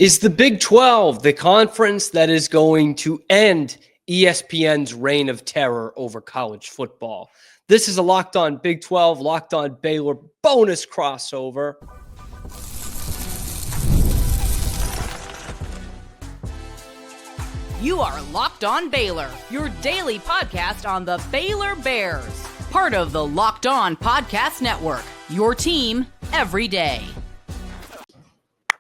Is the Big 12 the conference that is going to end ESPN's reign of terror over college football? This is a Locked On Big 12, Locked On Baylor bonus crossover. You are Locked On Baylor, your daily podcast on the Baylor Bears. Part of the Locked On Podcast Network, your team every day.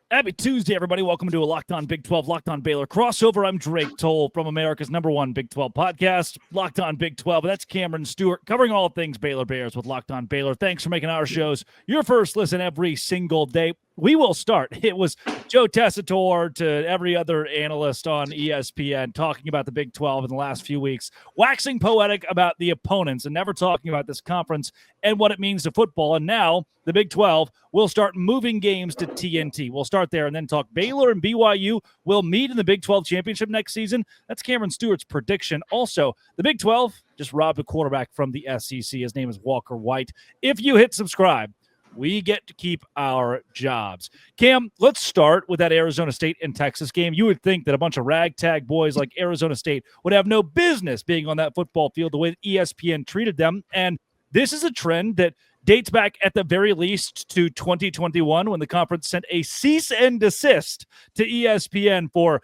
Happy Tuesday, everybody. Welcome to a Locked On Big 12, Locked On Baylor crossover. I'm Drake Toll from America's #1 Big 12 podcast, Locked On Big 12. That's Cameron Stewart covering all things Baylor Bears with Locked On Baylor. Thanks for making our shows your first listen every single day. We will start. It was Joe Tessitore to every other analyst on ESPN talking about the Big 12 in the last few weeks, waxing poetic about the opponents and never talking about this conference and what it means to football. And now the Big 12 will start moving games to TNT. We'll start there and then talk Baylor and BYU will meet in the Big 12 championship next season. That's Cameron Stewart's prediction. Also, the Big 12 just robbed a quarterback from the SEC. His name is Walker White. If you hit subscribe, we get to keep our jobs. Cam, let's start with that Arizona State and Texas game. You would think that a bunch of ragtag boys like Arizona State would have no business being on that football field the way that ESPN treated them. And this is a trend that dates back at the very least to 2021 when the conference sent a cease and desist to ESPN for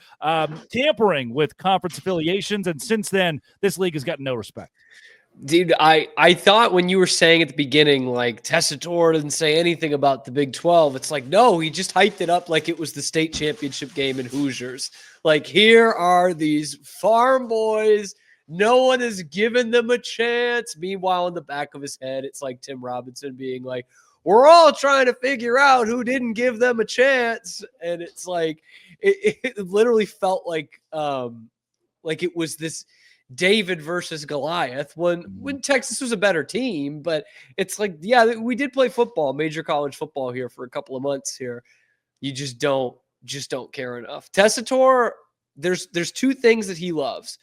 tampering with conference affiliations. And since then, this league has gotten no respect. Dude, I thought when you were saying at the beginning, like, Tessitore didn't say anything about the Big 12. It's like, no, he just hyped it up like it was the state championship game in Hoosiers. Like, here are these farm boys. No one has given them a chance. Meanwhile, in the back of his head, it's like Tim Robinson being like, we're all trying to figure out who didn't give them a chance. And it's like, it literally felt like it was this David versus Goliath when Texas was a better team. But it's like, yeah, we did play football, major college football here for a couple of months here. You just don't care enough. Tessitore, there's two things that he loves.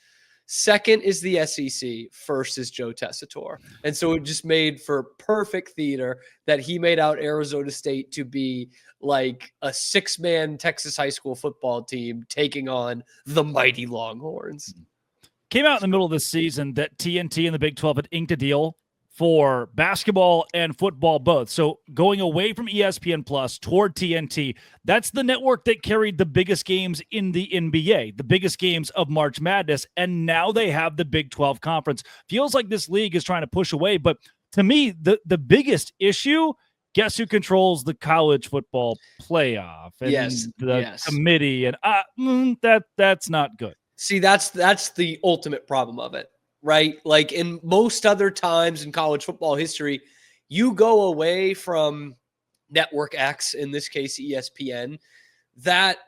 Second is the SEC. First is Joe Tessitore. And so it just made for perfect theater that he made out Arizona State to be like a 6-man Texas high school football team taking on the mighty Longhorns. Came out in the middle of this season that TNT and the Big 12 had inked a deal for basketball and football both. So going away from ESPN Plus toward TNT, that's the network that carried the biggest games in the NBA, the biggest games of March Madness, and now they have the Big 12 conference. Feels like this league is trying to push away, but to me, the biggest issue, guess who controls the college football playoff and the committee, and that's not good. See, that's the ultimate problem of it, right? Like in most other times in college football history, you go away from Network X, in this case ESPN, that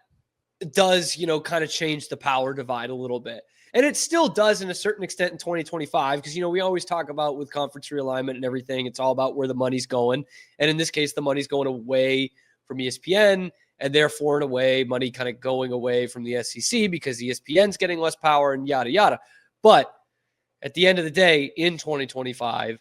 does, kind of change the power divide a little bit. And it still does in a certain extent in 2025 because, we always talk about with conference realignment and everything, it's all about where the money's going. And in this case, the money's going away from ESPN, and therefore, in a way, money kind of going away from the SEC because ESPN's getting less power and yada, yada. But at the end of the day, in 2025,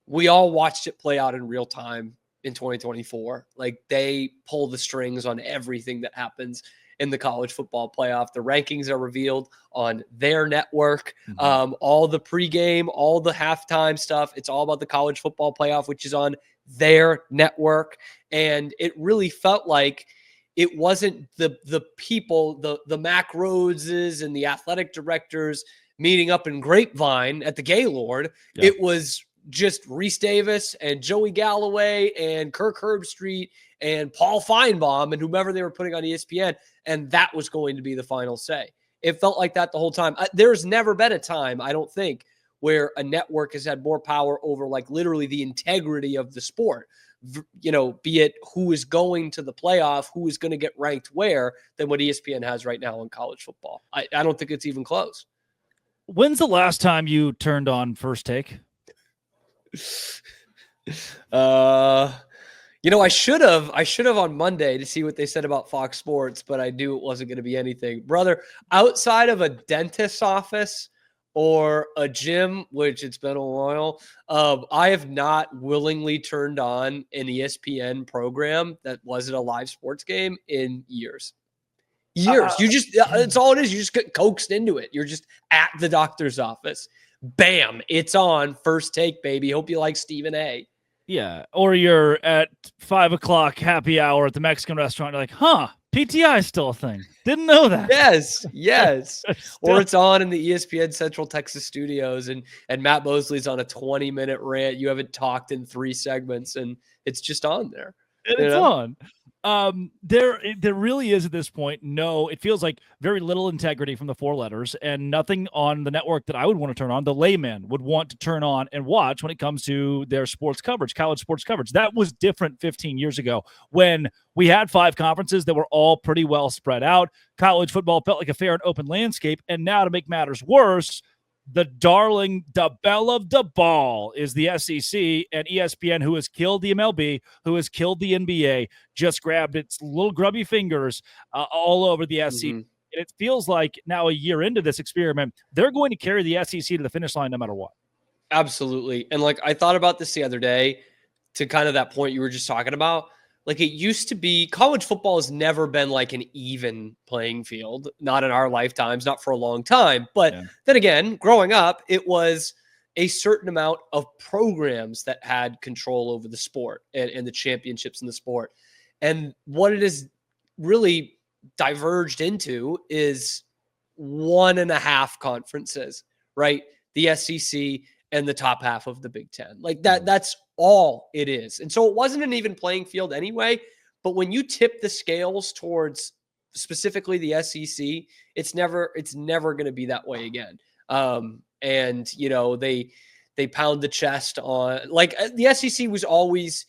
we all watched it play out in real time in 2024. Like, they pull the strings on everything that happens in the college football playoff. The rankings are revealed on their network. All the pregame, all the halftime stuff, it's all about the college football playoff, which is on their network. And it really felt like it wasn't the people, the Mac Rhodeses and the athletic directors meeting up in Grapevine at the Gaylord. Yep. It was just Reese Davis and Joey Galloway and Kirk Herbstreit and Paul Feinbaum and whomever they were putting on ESPN. And that was going to be the final say. It felt like that the whole time. There's never been a time, I don't think, where a network has had more power over like literally the integrity of the sport. Be it who is going to the playoff, who is going to get ranked where, than what ESPN has right now in college football. I don't think it's even close. When's the last time you turned on First Take? I should have on Monday to see what they said about Fox Sports, but I knew it wasn't going to be anything. Brother, outside of a dentist's office or a gym, which it's been a while, I have not willingly turned on an ESPN program that wasn't a live sports game in years. Years. You just, it's all it is. You just get coaxed into it. You're just at the doctor's office. Bam, it's on. First take, baby. Hope you like Stephen A. Yeah. Or you're at 5 o'clock happy hour at the Mexican restaurant. You're like, PTI is still a thing. Didn't know that. Yes. Or it's on in the ESPN Central Texas studios and Matt Mosley's on a 20-minute rant. You haven't talked in 3 segments and it's just on there. And it's on. There really is at this point. No, it feels like very little integrity from the 4 letters and nothing on the network that I would want to turn on. The layman would want to turn on and watch when it comes to their sports coverage, college sports coverage. That was different 15 years ago when we had 5 conferences that were all pretty well spread out. College football felt like a fair and open landscape. And now, to make matters worse, the darling, the belle of the ball is the SEC, and ESPN, who has killed the MLB, who has killed the NBA, just grabbed its little grubby fingers all over the SEC. And it feels like now, a year into this experiment, they're going to carry the SEC to the finish line no matter what. Absolutely. And like, I thought about this the other day to kind of that point you were just talking about. Like, it used to be, college football has never been like an even playing field, not in our lifetimes, not for a long time. But then again, growing up, it was a certain amount of programs that had control over the sport and the championships in the sport. And what it has really diverged into is 1.5 conferences, right? The SEC and the top half of the Big Ten. Like that's all it is. And so it wasn't an even playing field anyway, but when you tip the scales towards specifically the SEC, it's never going to be that way again. And you know, they pound the chest on, like, the SEC was always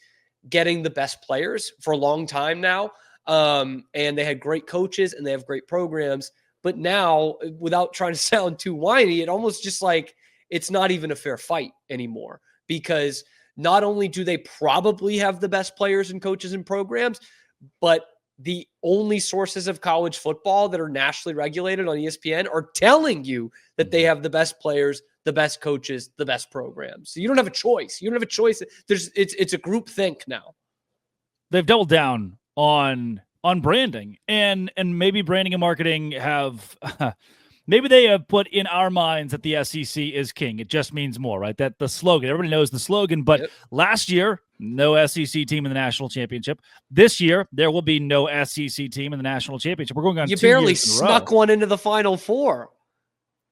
getting the best players for a long time now. And they had great coaches and they have great programs, but now, without trying to sound too whiny, it almost just like, it's not even a fair fight anymore, because not only do they probably have the best players and coaches and programs, but the only sources of college football that are nationally regulated on ESPN are telling you that they have the best players, the best coaches, the best programs. So you don't have a choice. You don't have a choice. It's a group think now. They've doubled down on branding, and maybe branding and marketing have maybe they have put in our minds that the SEC is king. It just means more, right? That the slogan, everybody knows the slogan, but last year, no SEC team in the national championship. This year, there will be no SEC team in the national championship. We're going on. You barely snuck one into the Final Four.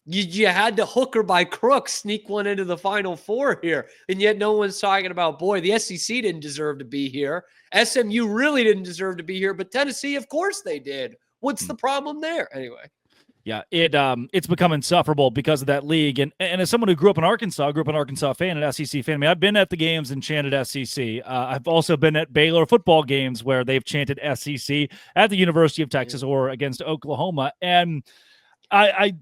You had to hook or by crook sneak one into the Final Four here, and yet no one's talking about, boy, the SEC didn't deserve to be here. SMU really didn't deserve to be here, but Tennessee, of course they did. What's the problem there? Anyway. Yeah, it's become insufferable because of that league. And as someone who grew up in Arkansas fan, an SEC fan. I mean, I've been at the games and chanted SEC. I've also been at Baylor football games where they've chanted SEC at the University of Texas or against Oklahoma. And I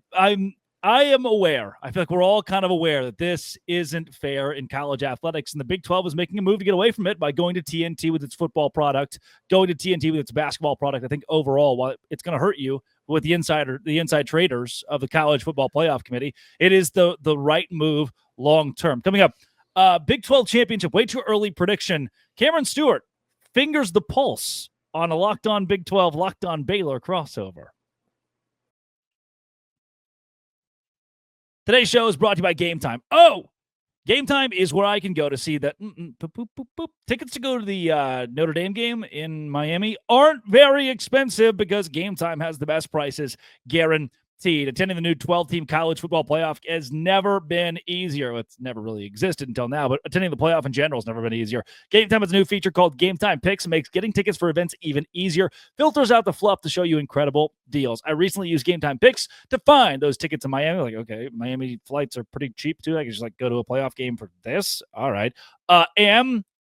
am aware. I feel like we're all kind of aware that this isn't fair in college athletics. And the Big 12 is making a move to get away from it by going to TNT with its football product, going to TNT with its basketball product. I think overall, while it's going to hurt you with the inside traders of the College Football Playoff Committee, it is the right move long term. Coming up, Big 12 championship, way too early prediction. Cameron Stewart fingers the pulse on a Locked On Big 12, Locked On Baylor crossover. Today's show is brought to you by Game Time. Oh, Game Time is where I can go to see that tickets to go to the Notre Dame game in Miami aren't very expensive because Game Time has the best prices guaranteed. Attending the new 12-team college football playoff has never been easier. It's never really existed until now, but attending the playoff in general has never been easier. Game Time has a new feature called Game Time Picks. It makes getting tickets for events even easier. Filters out the fluff to show you incredible deals. I recently used Game Time Picks to find those tickets in Miami. Like, okay, Miami flights are pretty cheap too. I can just like go to a playoff game for this. All right.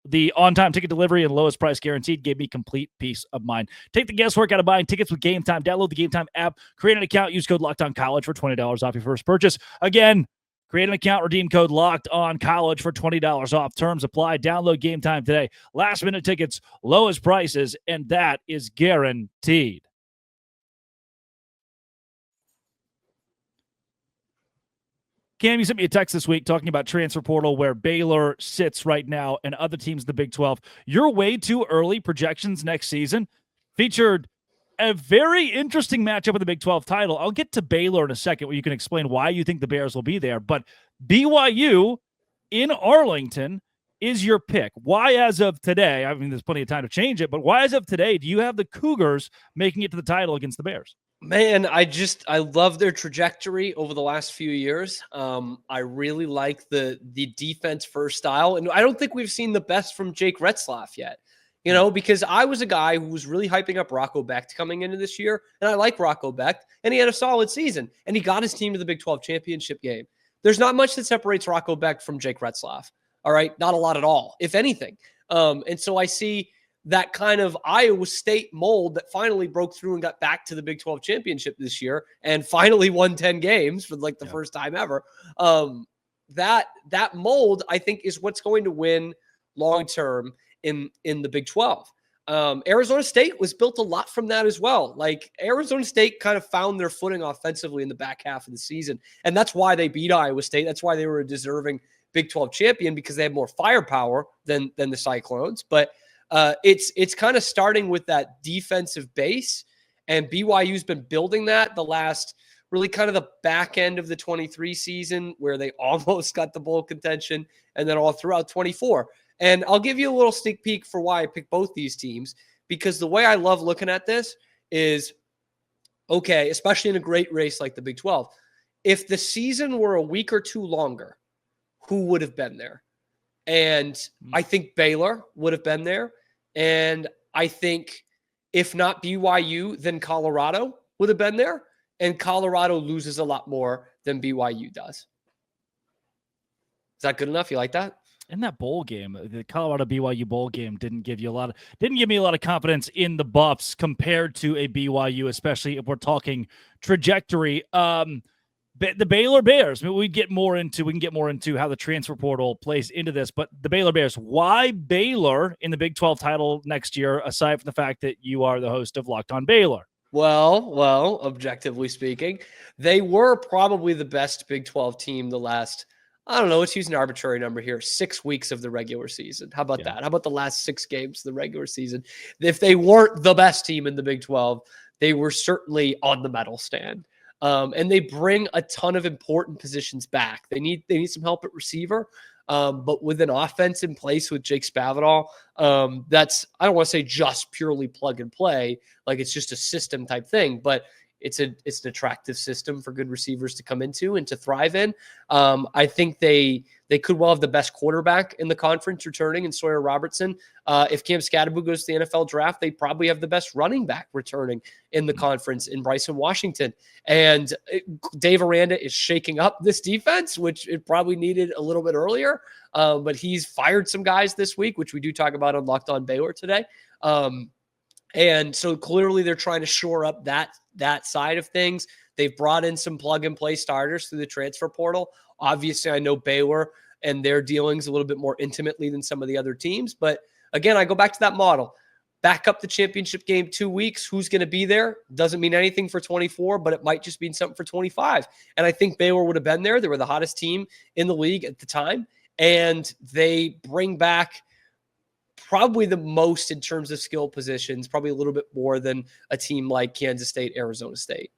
The on-time ticket delivery and lowest price guaranteed gave me complete peace of mind. Take the guesswork out of buying tickets with Game Time. Download the Game Time app, create an account, use code LOCKEDONCollege for $20 off your first purchase. Again, create an account, redeem code LOCKEDONCollege for $20 off. Terms apply. Download Game Time today. Last-minute tickets, lowest prices, and that is guaranteed. Cam, you sent me a text this week talking about transfer portal, where Baylor sits right now and other teams in the Big 12. Your way too early projections next season featured A very interesting matchup in the Big 12 title. I'll get to Baylor in a second where you can explain why you think the Bears will be there. But BYU in Arlington is your pick. Why, as of today, I mean, there's plenty of time to change it, but why, as of today, do you have the Cougars making it to the title against the Bears? Man, I love their trajectory over the last few years. I really like the defense first style, and I don't think we've seen the best from Jake Retzlaff yet. You know, because I was a guy who was really hyping up Rocco Becht coming into this year, and I like Rocco Becht, and he had a solid season, and he got his team to the Big 12 championship game. There's not much that separates Rocco Becht from Jake Retzlaff. All right, not a lot at all, if anything. And so I see that kind of Iowa State mold that finally broke through and got back to the Big 12 championship this year and finally won 10 games for like the first time ever. That mold, I think, is what's going to win long-term in the Big 12. Arizona State was built a lot from that as well. Like Arizona State kind of found their footing offensively in the back half of the season. And that's why they beat Iowa State. That's why they were a deserving Big 12 champion, because they have more firepower than the Cyclones. But it's kind of starting with that defensive base, and BYU's been building that the last really kind of the back end of the 23 season, where they almost got the bowl contention, and then all throughout 24. And I'll give you a little sneak peek for why I picked both these teams, because the way I love looking at this is, okay, especially in a great race like the Big 12, if the season were a week or two longer, who would have been there? And I think Baylor would have been there. And I think if not BYU, then Colorado would have been there. And Colorado loses a lot more than BYU does. Is that good enough? You like that? In that bowl game, the Colorado BYU bowl game didn't give me a lot of confidence in the Buffs compared to a BYU, especially if we're talking trajectory. The Baylor Bears, I mean, we can get more into how the transfer portal plays into this, but the Baylor Bears, why Baylor in the Big 12 title next year, aside from the fact that you are the host of Locked On Baylor? Well, objectively speaking, they were probably the best Big 12 team the last, I don't know, let's use an arbitrary number here, 6 weeks of the regular season. How about that? How about the last 6 games of the regular season? If they weren't the best team in the Big 12, they were certainly on the medal stand. And they bring a ton of important positions back. They need some help at receiver, but with an offense in place with Jake Spavital, that's, I don't want to say just purely plug and play, like it's just a system type thing, but it's an attractive system for good receivers to come into and to thrive in. I think they could well have the best quarterback in the conference returning in Sawyer Robertson. If Cam Scadaboo goes to the NFL draft, they probably have the best running back returning in the conference in Bryson Washington. And Dave Aranda is shaking up this defense, which it probably needed a little bit earlier. But he's fired some guys this week, which we do talk about on Locked On Baylor today. And so clearly they're trying to shore up that side of things. They've brought in some plug-and-play starters through the transfer portal. Obviously, I know Baylor and their dealings a little bit more intimately than some of the other teams. But again, I go back to that model. Back up the championship game 2 weeks. Who's going to be there? Doesn't mean anything for 24, but it might just mean something for 25. And I think Baylor would have been there. They were the hottest team in the league at the time. And they bring back probably the most in terms of skill positions, probably a little bit more than a team like Kansas State, Arizona State.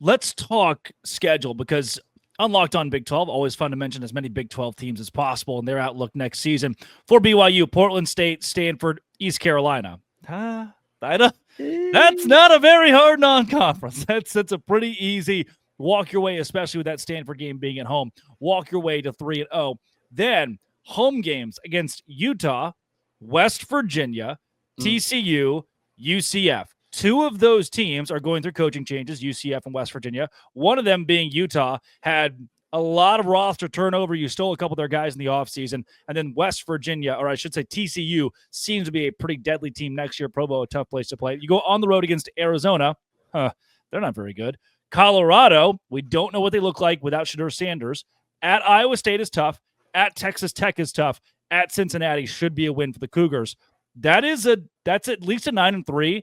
Let's talk schedule, because on Locked On Big 12, always fun to mention as many Big 12 teams as possible and their outlook next season. For BYU, Portland State, Stanford, East Carolina. That's not a very hard non-conference. That's a pretty easy walk your way, especially with that Stanford game being at home. Walk your way to 3-0. Then home games against Utah, West Virginia, TCU, UCF. 2 of those teams are going through coaching changes, UCF and West Virginia. One of them being Utah had a lot of roster turnover. You stole a couple of their guys in the offseason. And then West Virginia, or I should say TCU, seems to be a pretty deadly team next year. Provo, a tough place to play. You go on the road against Arizona. They're not very good. Colorado, we don't know what they look like without Shedeur Sanders. At Iowa State is tough. At Texas Tech is tough. At Cincinnati should be a win for the Cougars. That's at least a 9-3.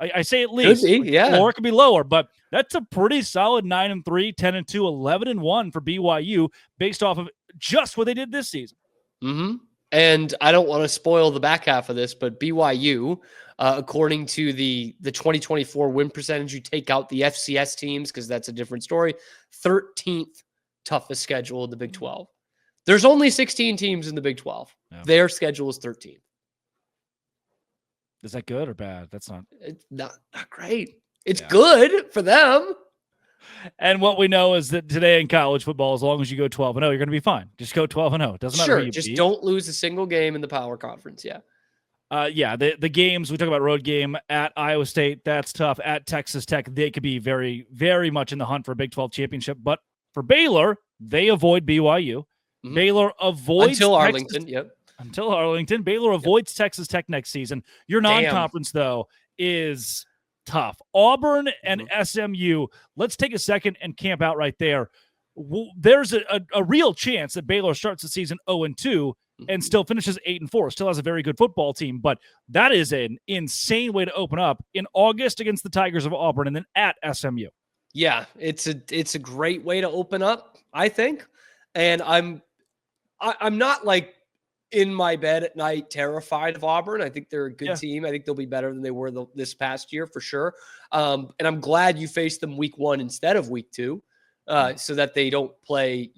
I say at least. Could be, yeah. Or it could be lower, but that's a pretty solid 9-3, 10-2, 11-1 for BYU based off of just what they did this season. Mm-hmm. And I don't want to spoil the back half of this, but BYU, According to the 2024 win percentage, you take out the FCS teams because that's a different story. 13th toughest schedule in the Big 12. There's only 16 teams in the Big 12. Yeah. Their schedule is 13th. Is that good or bad? It's not great. It's good for them. And what we know is that today in college football, as long as you go 12-0, you're going to be fine. Just go 12-0. Doesn't matter who you beat. Don't lose a single game in the Power Conference. Yeah. The games, we talk about road game at Iowa State. That's tough. At Texas Tech, they could be very, very much in the hunt for a Big 12 championship. But for Baylor, they avoid BYU. Mm-hmm. Baylor avoids until Arlington. Yep. Until Arlington. Baylor avoids Texas Tech next season. Your non-conference, though, is tough. Auburn and SMU. Let's take a second and camp out right there. There's a real chance that Baylor starts the season 0-2 and still finishes 8-4. Still has a very good football team, but that is an insane way to open up in August against the Tigers of Auburn and then at SMU. Yeah, it's a great way to open up, I think. And I'm not like in my bed at night terrified of Auburn. I think they're a good team. I think they'll be better than they were this past year for sure. And I'm glad you faced them week 1 instead of week 2. So that they don't play,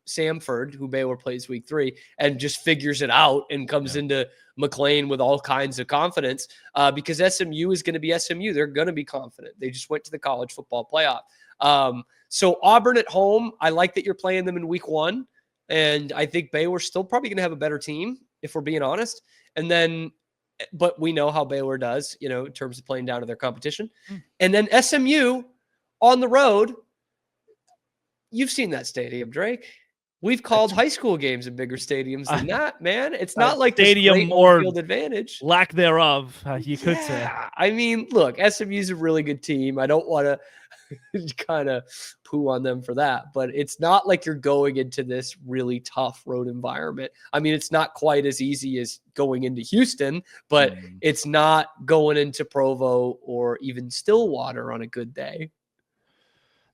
Samford, who Baylor plays week 3, and just figures it out and comes into McLean with all kinds of confidence because SMU is going to be SMU. They're going to be confident. They just went to the college football playoff. So Auburn at home, I like that you're playing them in week 1. And I think Baylor's still probably going to have a better team, if we're being honest. But we know how Baylor does, in terms of playing down to their competition. And then SMU on the road. You've seen that stadium, Drake. We've called high school games in bigger stadiums than that, man. It's not like stadium or field advantage. Lack thereof, you could say. I mean, look, SMU's a really good team. I don't want to kind of poo on them for that, but it's not like you're going into this really tough road environment. I mean, it's not quite as easy as going into Houston, but it's not going into Provo or even Stillwater on a good day.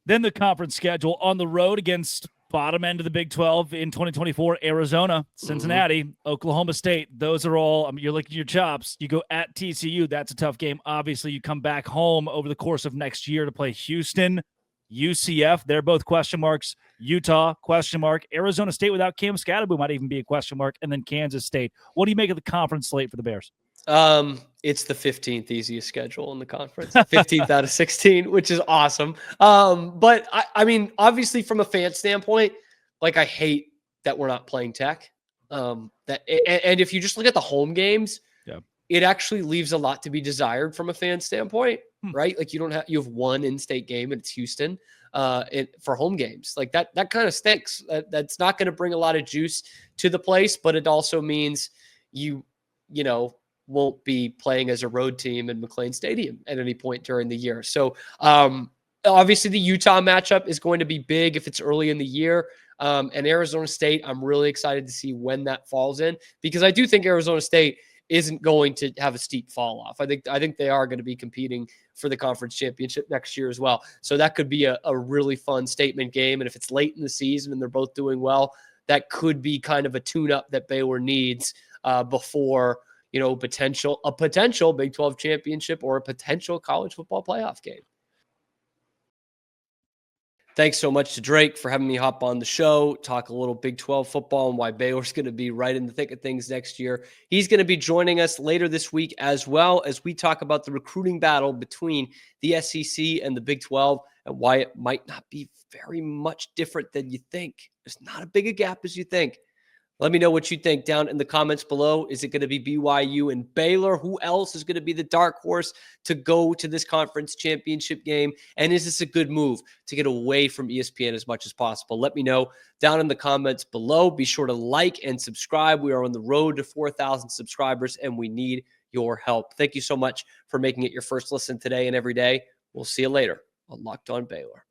Then the conference schedule on the road against bottom end of the Big 12 in 2024, Arizona, Cincinnati, Oklahoma State. Those are all, you're licking your chops. You go at TCU. That's a tough game. Obviously, you come back home over the course of next year to play Houston, UCF. They're both question marks. Utah, question mark. Arizona State without Cam Scatterbo might even be a question mark. And then Kansas State. What do you make of the conference slate for the Bears? It's the 15th easiest schedule in the conference, 15th out of 16, which is awesome. But I mean, obviously from a fan standpoint, like I hate that we're not playing Tech. And if you just look at the home games, it actually leaves a lot to be desired from a fan standpoint, right? Like you have one in-state game and it's Houston, for home games. Like that kind of stinks. That's not going to bring a lot of juice to the place, but it also means you won't be playing as a road team in McLean Stadium at any point during the year. So obviously the Utah matchup is going to be big if it's early in the year. And Arizona State, I'm really excited to see when that falls in, because I do think Arizona State isn't going to have a steep fall off. I think they are going to be competing for the conference championship next year as well. So that could be a really fun statement game. And if it's late in the season and they're both doing well, that could be kind of a tune-up that Baylor needs before a potential Big 12 championship or a potential college football playoff game. Thanks so much to Drake for having me hop on the show, talk a little Big 12 football and why Baylor's going to be right in the thick of things next year. He's going to be joining us later this week as well as we talk about the recruiting battle between the SEC and the Big 12 and why it might not be very much different than you think. There's not as big a gap as you think. Let me know what you think down in the comments below. Is it going to be BYU and Baylor? Who else is going to be the dark horse to go to this conference championship game? And is this a good move to get away from ESPN as much as possible? Let me know down in the comments below. Be sure to like and subscribe. We are on the road to 4,000 subscribers, and we need your help. Thank you so much for making it your first listen today and every day. We'll see you later on Locked On Baylor.